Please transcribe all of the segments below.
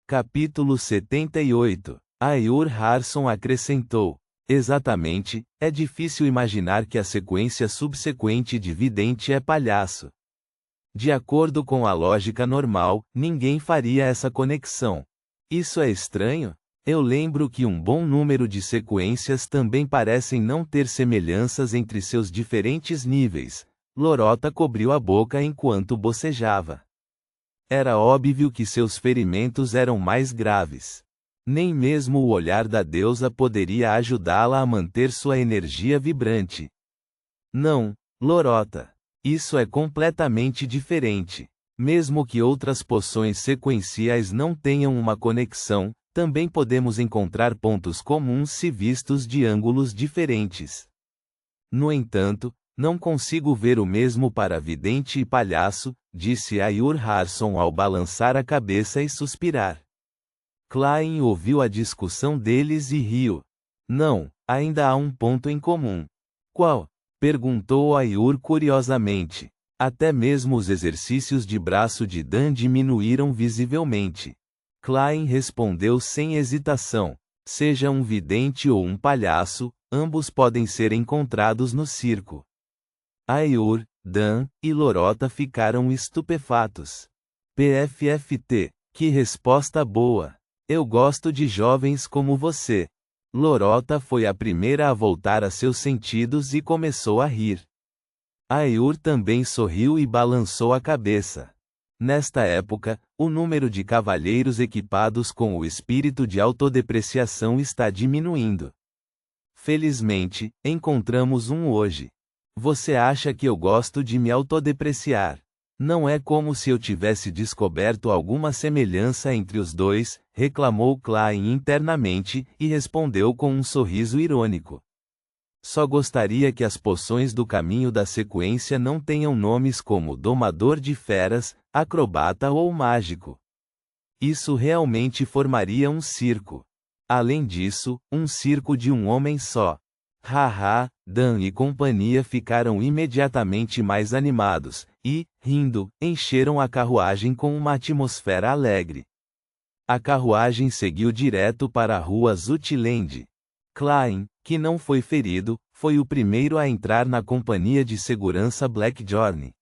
Capítulo 78. Ayur Harson acrescentou: exatamente, é difícil imaginar que a sequência subsequente de vidente é palhaço. De acordo com a lógica normal, ninguém faria essa conexão. Isso é estranho? Eu lembro que um bom número de sequências também parecem não ter semelhanças entre seus diferentes níveis. Lorota cobriu a boca enquanto bocejava. Era óbvio que seus ferimentos eram mais graves. Nem mesmo o olhar da deusa poderia ajudá-la a manter sua energia vibrante. Não, Lorota. Isso é completamente diferente. Mesmo que outras poções sequenciais não tenham uma conexão, também podemos encontrar pontos comuns se vistos de ângulos diferentes. No entanto, não consigo ver o mesmo para vidente e palhaço, disse Ayur Harson ao balançar a cabeça e suspirar. Klein ouviu a discussão deles e riu. Não, ainda há um ponto em comum. Qual? Perguntou Ayur curiosamente. Até mesmo os exercícios de braço de Dan diminuíram visivelmente. Klein respondeu sem hesitação. Seja um vidente ou um palhaço, ambos podem ser encontrados no circo. Ayur, Dan e Lorota ficaram estupefatos. PFFT, que resposta boa! Eu gosto de jovens como você. Lorota foi a primeira a voltar a seus sentidos e começou a rir. Ayur também sorriu e balançou a cabeça. Nesta época, o número de cavalheiros equipados com o espírito de autodepreciação está diminuindo. Felizmente, encontramos um hoje. Você acha que eu gosto de me autodepreciar? Não é como se eu tivesse descoberto alguma semelhança entre os dois, reclamou Klein internamente, e respondeu com um sorriso irônico. Só gostaria que as poções do caminho da sequência não tenham nomes como Domador de Feras, Acrobata ou Mágico. Isso realmente formaria um circo. Além disso, um circo de um homem só. Haha, Dan e companhia ficaram imediatamente mais animados, e, rindo, encheram a carruagem com uma atmosfera alegre. A carruagem seguiu direto para a rua Zutiland. Klein, que não foi ferido, foi o primeiro a entrar na companhia de segurança Blackjorn.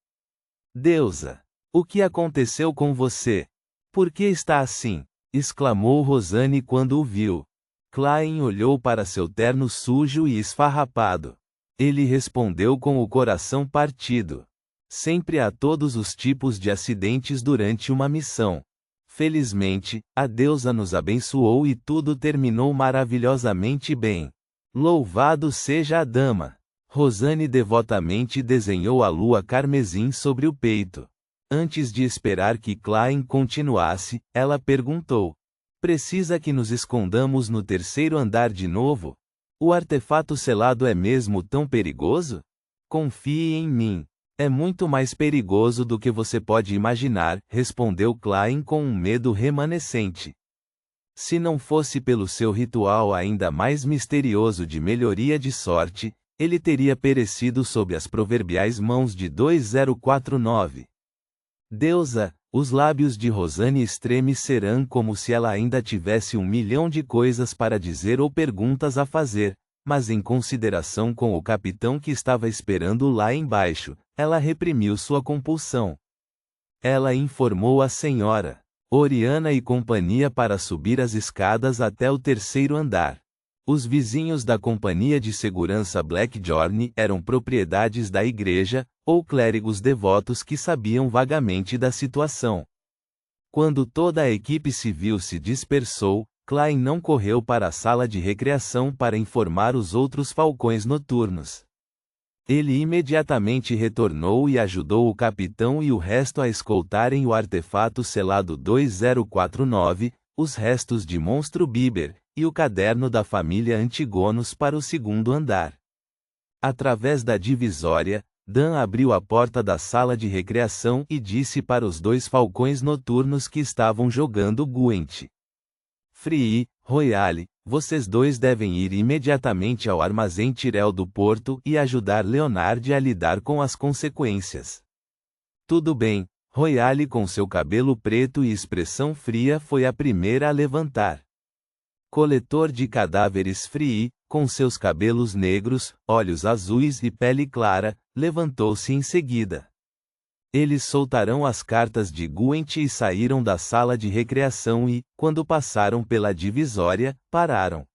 Deusa! O que aconteceu com você? Por que está assim? Exclamou Rosanne quando o viu. Klein olhou para seu terno sujo e esfarrapado. Ele respondeu com o coração partido. Sempre há todos os tipos de acidentes durante uma missão. Felizmente, a deusa nos abençoou e tudo terminou maravilhosamente bem. Louvado seja a dama! Rosanne devotamente desenhou a lua carmesim sobre o peito. Antes de esperar que Klein continuasse, ela perguntou: precisa que nos escondamos no terceiro andar de novo? O artefato selado é mesmo tão perigoso? Confie em mim. É muito mais perigoso do que você pode imaginar, respondeu Klein com um medo remanescente. Se não fosse pelo seu ritual ainda mais misterioso de melhoria de sorte, ele teria perecido sob as proverbiais mãos de 2049. Deusa, os lábios de Rosanne estremecerão como se ela ainda tivesse 1 milhão de coisas para dizer ou perguntas a fazer, mas em consideração com o capitão que estava esperando lá embaixo, ela reprimiu sua compulsão. Ela informou a senhora Oriana e companhia para subir as escadas até o terceiro andar. Os vizinhos da companhia de segurança Blackjorn eram propriedades da igreja, ou clérigos devotos que sabiam vagamente da situação. Quando toda a equipe civil se dispersou, Klein não correu para a sala de recreação para informar os outros falcões noturnos. Ele imediatamente retornou e ajudou o capitão e o resto a escoltarem o artefato selado 2049, os restos de Monstro Bieber, e o caderno da família Antigonos para o segundo andar. Através da divisória, Dan abriu a porta da sala de recreação e disse para os 2 falcões noturnos que estavam jogando Gwent: Free, Royale, vocês 2 devem ir imediatamente ao armazém Tyrell do porto e ajudar Leonard a lidar com as consequências. Tudo bem, Royale, com seu cabelo preto e expressão fria, foi a primeira a levantar. Coletor de cadáveres Free, com seus cabelos negros, olhos azuis e pele clara, levantou-se em seguida. Eles soltaram as cartas de Gwent e saíram da sala de recreação e, quando passaram pela divisória, pararam.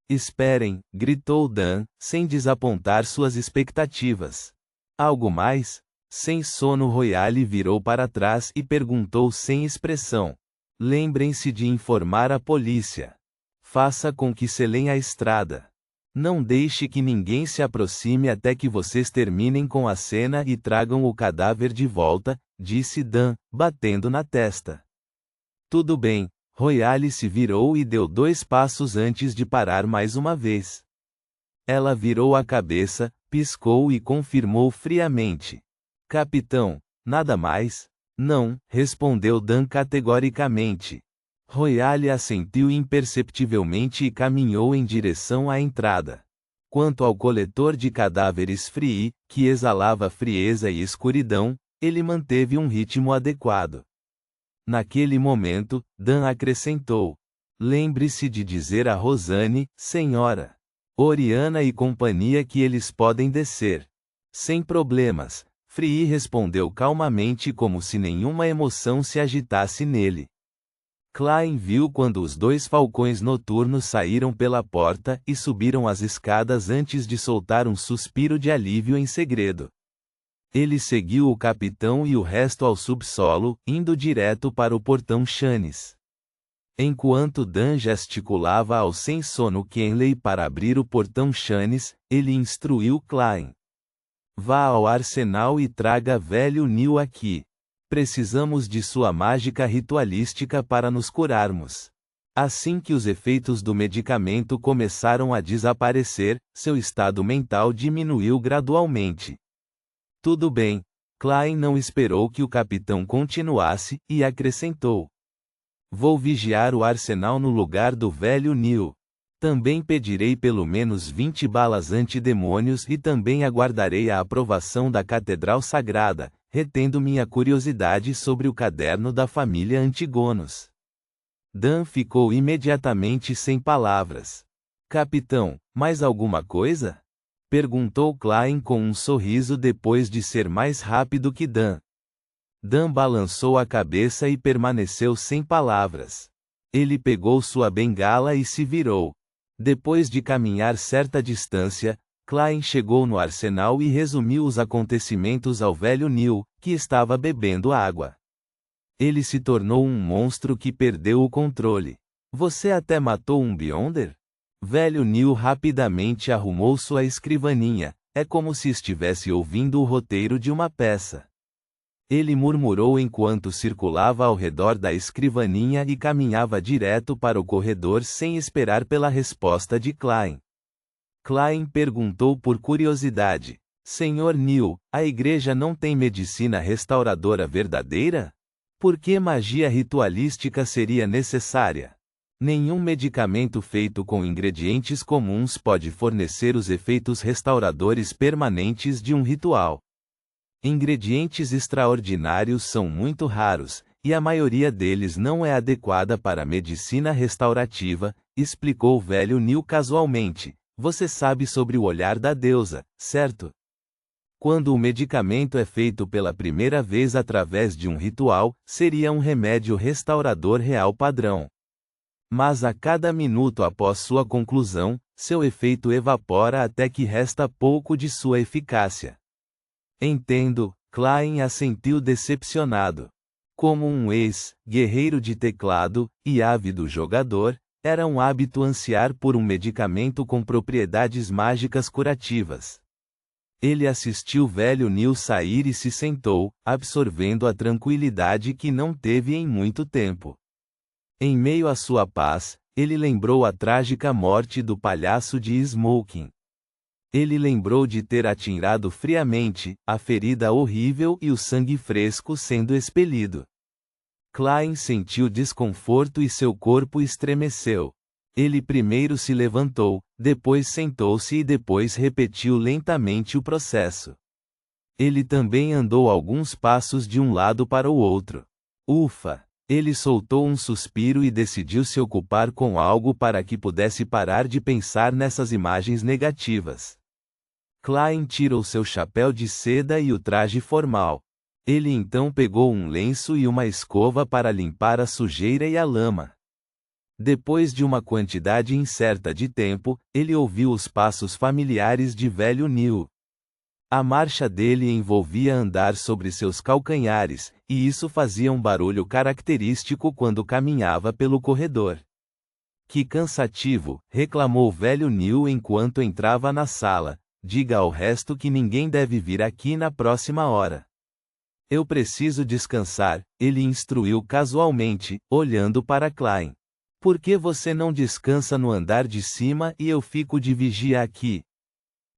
Esperem, gritou Dan, sem desapontar suas expectativas. Algo mais? Sem sono, Royale virou para trás e perguntou sem expressão. Lembrem-se de informar a polícia. Faça com que selem a estrada. Não deixe que ninguém se aproxime até que vocês terminem com a cena e tragam o cadáver de volta, disse Dan, batendo na testa. Tudo bem. Royale se virou e deu 2 passos antes de parar mais uma vez. Ela virou a cabeça, piscou e confirmou friamente. Capitão, nada mais? Não, respondeu Dan categoricamente. Royale assentiu imperceptivelmente e caminhou em direção à entrada. Quanto ao coletor de cadáveres Free, que exalava frieza e escuridão, ele manteve um ritmo adequado. Naquele momento, Dan acrescentou. Lembre-se de dizer a Rosane, senhora Oriana e companhia que eles podem descer. Sem problemas, Free respondeu calmamente como se nenhuma emoção se agitasse nele. Klein viu quando os 2 falcões noturnos saíram pela porta e subiram as escadas antes de soltar um suspiro de alívio em segredo. Ele seguiu o capitão e o resto ao subsolo, indo direto para o portão Chanes. Enquanto Dan gesticulava ao sem sono Kenley para abrir o portão Chanes, ele instruiu Klein. Vá ao arsenal e traga velho Neil aqui. Precisamos de sua mágica ritualística para nos curarmos. Assim que os efeitos do medicamento começaram a desaparecer, seu estado mental diminuiu gradualmente. Tudo bem. Klein não esperou que o capitão continuasse, e acrescentou. Vou vigiar o arsenal no lugar do velho Neil. Também pedirei pelo menos 20 balas antidemônios e também aguardarei a aprovação da Catedral Sagrada, retendo minha curiosidade sobre o caderno da família Antigonos. Dan ficou imediatamente sem palavras. Capitão, mais alguma coisa? Perguntou Klein com um sorriso depois de ser mais rápido que Dan. Dan balançou a cabeça e permaneceu sem palavras. Ele pegou sua bengala e se virou. Depois de caminhar certa distância, Klein chegou no arsenal e resumiu os acontecimentos ao velho Neil, que estava bebendo água. Ele se tornou um monstro que perdeu o controle. Você até matou um Beyonder? Velho Neil rapidamente arrumou sua escrivaninha, é como se estivesse ouvindo o roteiro de uma peça. Ele murmurou enquanto circulava ao redor da escrivaninha e caminhava direto para o corredor sem esperar pela resposta de Klein. Klein perguntou por curiosidade. Senhor Neil, a igreja não tem medicina restauradora verdadeira? Por que magia ritualística seria necessária? Nenhum medicamento feito com ingredientes comuns pode fornecer os efeitos restauradores permanentes de um ritual. Ingredientes extraordinários são muito raros, e a maioria deles não é adequada para a medicina restaurativa, explicou o velho Neil casualmente. Você sabe sobre o olhar da deusa, certo? Quando o medicamento é feito pela primeira vez através de um ritual, seria um remédio restaurador real padrão. Mas a cada minuto após sua conclusão, seu efeito evapora até que resta pouco de sua eficácia. Entendo, Klein assentiu decepcionado. Como um ex-guerreiro de teclado e ávido jogador, era um hábito ansiar por um medicamento com propriedades mágicas curativas. Ele assistiu velho Neil sair e se sentou, absorvendo a tranquilidade que não teve em muito tempo. Em meio à sua paz, ele lembrou a trágica morte do palhaço de Smoking. Ele lembrou de ter atirado friamente, a ferida horrível e o sangue fresco sendo expelido. Klein sentiu desconforto e seu corpo estremeceu. Ele primeiro se levantou, depois sentou-se e depois repetiu lentamente o processo. Ele também andou alguns passos de um lado para o outro. Ufa! Ele soltou um suspiro e decidiu se ocupar com algo para que pudesse parar de pensar nessas imagens negativas. Klein tirou seu chapéu de seda e o traje formal. Ele então pegou um lenço e uma escova para limpar a sujeira e a lama. Depois de uma quantidade incerta de tempo, ele ouviu os passos familiares de velho Neil. A marcha dele envolvia andar sobre seus calcanhares, e isso fazia um barulho característico quando caminhava pelo corredor. Que cansativo, reclamou velho Neil enquanto entrava na sala. Diga ao resto que ninguém deve vir aqui na próxima hora. Eu preciso descansar, ele instruiu casualmente, olhando para Klein. Por que você não descansa no andar de cima e eu fico de vigia aqui?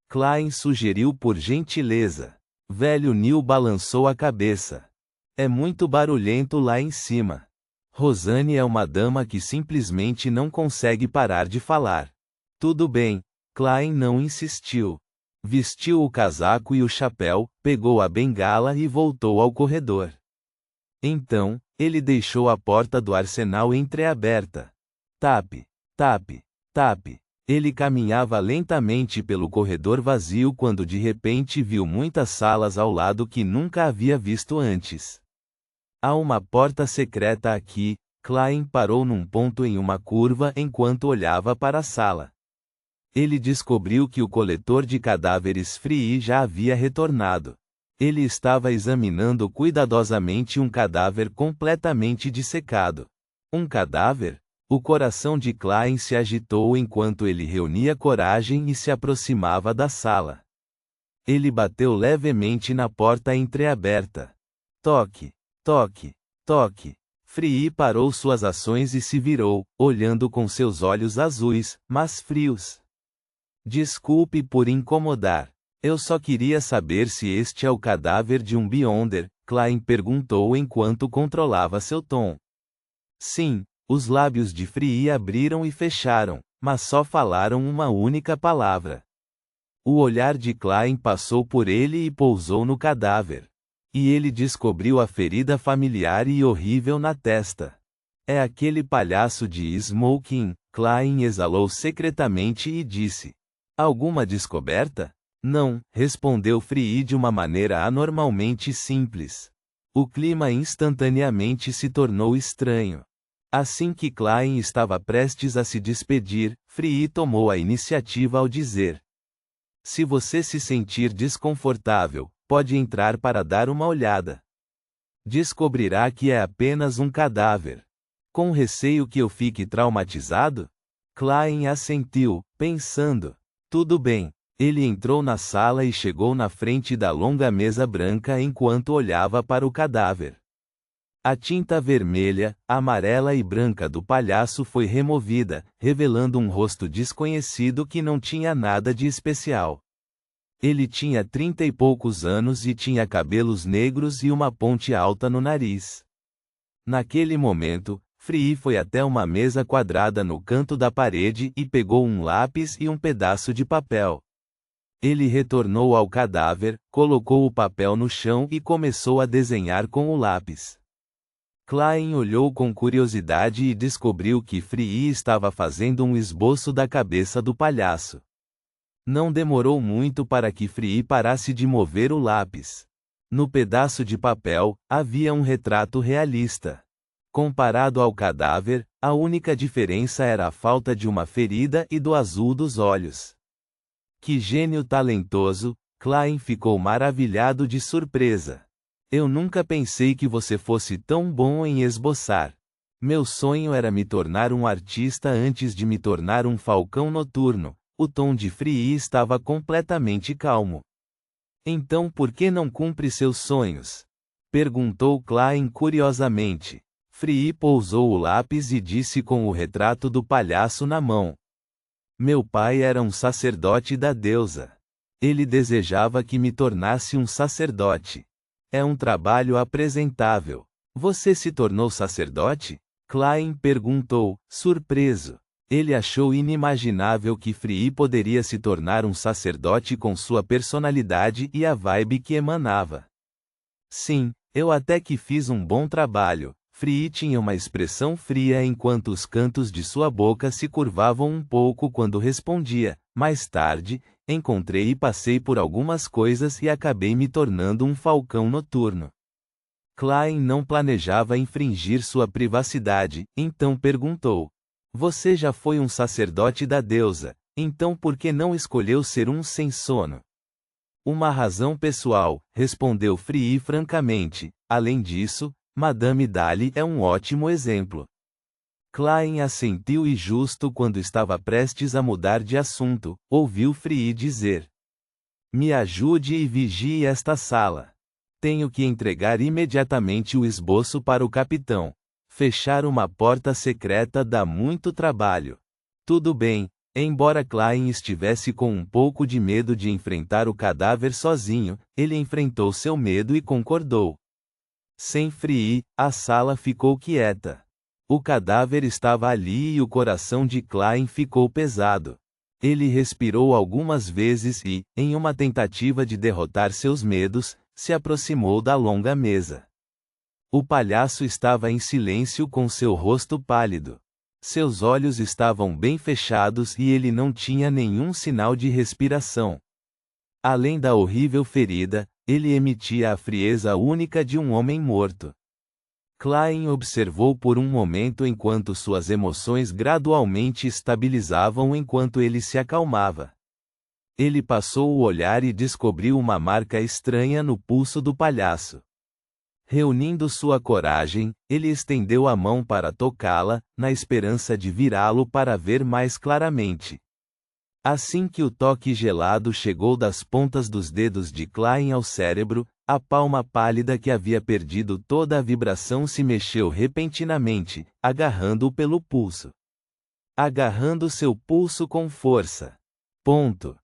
Klein sugeriu por gentileza. Velho Neil balançou a cabeça. É muito barulhento lá em cima. Rosanne é uma dama que simplesmente não consegue parar de falar. Tudo bem. Klein não insistiu. Vestiu o casaco e o chapéu, pegou a bengala e voltou ao corredor. Então, ele deixou a porta do arsenal entreaberta. Tape, tape, tape. Ele caminhava lentamente pelo corredor vazio quando de repente viu muitas salas ao lado que nunca havia visto antes. Há uma porta secreta aqui. Klein parou num ponto em uma curva enquanto olhava para a sala. Ele descobriu que o coletor de cadáveres Free já havia retornado. Ele estava examinando cuidadosamente um cadáver completamente dissecado. Um cadáver? O coração de Klein se agitou enquanto ele reunia coragem e se aproximava da sala. Ele bateu levemente na porta entreaberta. Toque, toque, toque. Free parou suas ações e se virou, olhando com seus olhos azuis, mas frios. Desculpe por incomodar. Eu só queria saber se este é o cadáver de um Beyonder, Klein perguntou enquanto controlava seu tom. Sim. Os lábios de Free abriram e fecharam, mas só falaram uma única palavra. O olhar de Klein passou por ele e pousou no cadáver. E ele descobriu a ferida familiar e horrível na testa. É aquele palhaço de Smoking, Klein exalou secretamente e disse. Alguma descoberta? Não, respondeu Free de uma maneira anormalmente simples. O clima instantaneamente se tornou estranho. Assim que Klein estava prestes a se despedir, Free tomou a iniciativa ao dizer: se você se sentir desconfortável, pode entrar para dar uma olhada. Descobrirá que é apenas um cadáver. Com receio que eu fique traumatizado? Klein assentiu, pensando. Tudo bem. Ele entrou na sala e chegou na frente da longa mesa branca enquanto olhava para o cadáver. A tinta vermelha, amarela e branca do palhaço foi removida, revelando um rosto desconhecido que não tinha nada de especial. Ele tinha 30 e poucos anos e tinha cabelos negros e uma ponte alta no nariz. Naquele momento, Free foi até uma mesa quadrada no canto da parede e pegou um lápis e um pedaço de papel. Ele retornou ao cadáver, colocou o papel no chão e começou a desenhar com o lápis. Klein olhou com curiosidade e descobriu que Free estava fazendo um esboço da cabeça do palhaço. Não demorou muito para que Free parasse de mover o lápis. No pedaço de papel, havia um retrato realista. Comparado ao cadáver, a única diferença era a falta de uma ferida e do azul dos olhos. Que gênio talentoso! Klein ficou maravilhado de surpresa. Eu nunca pensei que você fosse tão bom em esboçar. Meu sonho era me tornar um artista antes de me tornar um falcão noturno. O tom de Free estava completamente calmo. Então por que não cumpre seus sonhos? Perguntou Klein curiosamente. Free pousou o lápis e disse com o retrato do palhaço na mão. Meu pai era um sacerdote da deusa. Ele desejava que me tornasse um sacerdote. É um trabalho apresentável. Você se tornou sacerdote? Klein perguntou, surpreso. Ele achou inimaginável que Free poderia se tornar um sacerdote com sua personalidade e a vibe que emanava. Sim, eu até que fiz um bom trabalho. Free tinha uma expressão fria enquanto os cantos de sua boca se curvavam um pouco quando respondia. Mais tarde, encontrei e passei por algumas coisas e acabei me tornando um falcão noturno. Klein não planejava infringir sua privacidade, então perguntou: Você já foi um sacerdote da deusa, então por que não escolheu ser um sem sono? Uma razão pessoal, respondeu Free francamente. Além disso, Madame Dali é um ótimo exemplo. Klein assentiu e justo quando estava prestes a mudar de assunto, ouviu Free dizer: Me ajude e vigie esta sala. Tenho que entregar imediatamente o esboço para o capitão. Fechar uma porta secreta dá muito trabalho. Tudo bem. Embora Klein estivesse com um pouco de medo de enfrentar o cadáver sozinho, ele enfrentou seu medo e concordou. Sem Free, a sala ficou quieta. O cadáver estava ali e o coração de Klein ficou pesado. Ele respirou algumas vezes e, em uma tentativa de derrotar seus medos, se aproximou da longa mesa. O palhaço estava em silêncio com seu rosto pálido. Seus olhos estavam bem fechados e ele não tinha nenhum sinal de respiração. Além da horrível ferida, ele emitia a frieza única de um homem morto. Klein observou por um momento enquanto suas emoções gradualmente estabilizavam enquanto ele se acalmava. Ele passou o olhar e descobriu uma marca estranha no pulso do palhaço. Reunindo sua coragem, ele estendeu a mão para tocá-la, na esperança de virá-lo para ver mais claramente. Assim que o toque gelado chegou das pontas dos dedos de Klein ao cérebro, a palma pálida que havia perdido toda a vibração se mexeu repentinamente, agarrando-o pelo pulso. Agarrando seu pulso com força. Ponto.